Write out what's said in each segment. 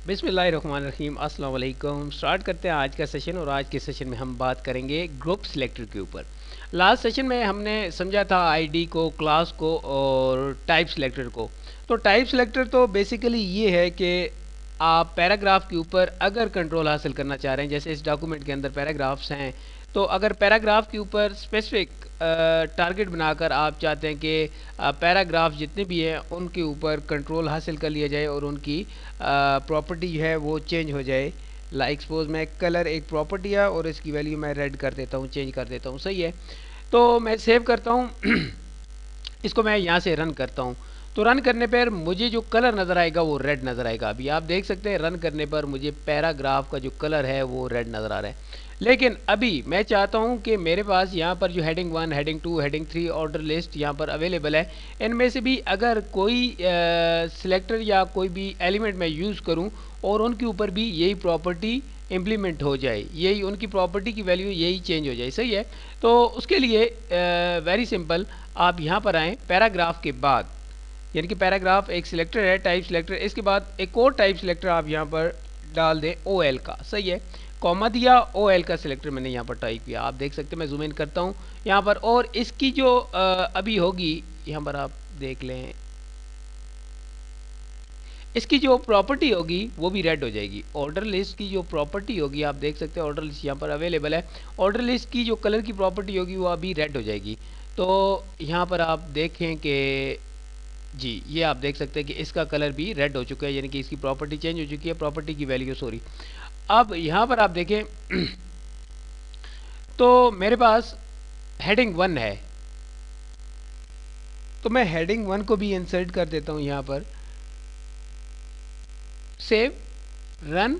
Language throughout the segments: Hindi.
बिस्मिल्लाहिर्रहमानिर्रहीम अस्सलाम वालेकुम। स्टार्ट करते हैं आज का सेशन और आज के सेशन में हम बात करेंगे ग्रुप सिलेक्टर के ऊपर। लास्ट सेशन में हमने समझा था आईडी को, क्लास को और टाइप सिलेक्टर को। तो टाइप सिलेक्टर तो बेसिकली ये है कि आप पैराग्राफ के ऊपर अगर कंट्रोल हासिल करना चाह रहे हैं, जैसे इस डॉक्यूमेंट के अंदर पैराग्राफ्स हैं, तो अगर पैराग्राफ के ऊपर स्पेसिफिक टारगेट बनाकर आप चाहते हैं कि पैराग्राफ जितने भी हैं उनके ऊपर कंट्रोल हासिल कर लिया जाए और उनकी प्रॉपर्टी जो है वो चेंज हो जाए। लाइक सपोज मैं कलर एक प्रॉपर्टी है और इसकी वैल्यू मैं रेड कर देता हूँ, चेंज कर देता हूँ, सही है। तो मैं सेव करता हूँ इसको मैं यहाँ से रन करता हूँ। तो रन करने पर मुझे जो कलर नज़र आएगा वो रेड नज़र आएगा। अभी आप देख सकते हैं रन करने पर मुझे पैराग्राफ का जो कलर है वो रेड नज़र आ रहा है। लेकिन अभी मैं चाहता हूं कि मेरे पास यहाँ पर जो heading 1, heading 2, heading 3 order list यहाँ पर अवेलेबल है, इनमें से भी अगर कोई सिलेक्टर या कोई भी एलिमेंट मैं यूज़ करूं और उनके ऊपर भी यही प्रॉपर्टी इम्प्लीमेंट हो जाए, यही उनकी प्रॉपर्टी की वैल्यू यही चेंज हो जाए, सही है। तो उसके लिए वेरी सिंपल, आप यहाँ पर आएँ पैराग्राफ के बाद, यानी कि पैराग्राफ एक सिलेक्टर है टाइप सिलेक्टर, इसके बाद एक और टाइप सिलेक्टर आप यहाँ पर डाल दें OL का, सही है। कॉमा दिया, OL का सिलेक्टर मैंने यहाँ पर टाइप किया, आप देख सकते हैं। मैं जूम इन करता हूँ यहाँ पर और इसकी जो अभी होगी यहाँ पर आप देख लें, इसकी जो प्रॉपर्टी होगी वो भी रेड हो जाएगी। ऑर्डर लिस्ट की जो प्रॉपर्टी होगी आप देख सकते हैं, ऑर्डर लिस्ट यहाँ पर अवेलेबल है, ऑर्डर लिस्ट की जो कलर की प्रॉपर्टी होगी वो अभी रेड हो जाएगी। तो यहाँ पर आप देखें कि जी ये आप देख सकते हैं कि इसका कलर भी रेड हो चुका है, यानी कि इसकी प्रॉपर्टी चेंज हो चुकी है, प्रॉपर्टी की वैल्यू सॉरी। अब यहाँ पर आप देखें तो मेरे पास हेडिंग 1 है, तो मैं हेडिंग 1 को भी इंसर्ट कर देता हूँ यहाँ पर, सेव, रन।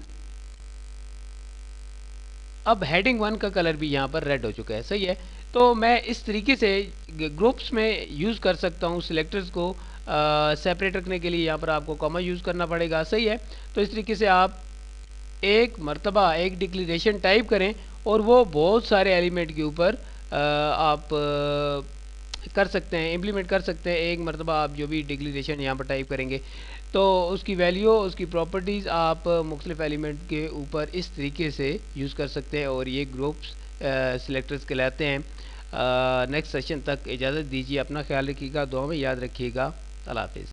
अब हेडिंग 1 का कलर भी यहाँ पर रेड हो चुका है, सही है। तो मैं इस तरीके से ग्रुप्स में यूज़ कर सकता हूँ सिलेक्टर्स को सेपरेट रखने के लिए। यहाँ पर आपको कॉमा यूज़ करना पड़ेगा, सही है। तो इस तरीके से आप एक मर्तबा एक डिक्लेरेशन टाइप करें और वो बहुत सारे एलिमेंट के ऊपर आप कर सकते हैं, इम्प्लीमेंट कर सकते हैं। एक मर्तबा आप जो भी डिक्लेरेशन यहाँ पर टाइप करेंगे तो उसकी वैल्यू, उसकी प्रॉपर्टीज़ आप मुख्तलिफ एलिमेंट के ऊपर इस तरीके से यूज़ कर सकते हैं और ये ग्रुप्स सिलेक्टर्स कहलाते हैं। नेक्स्ट सेशन तक इजाज़त दीजिए, अपना ख्याल रखिएगा, दुआ में याद रखिएगा। अल्लाह हाफिज़।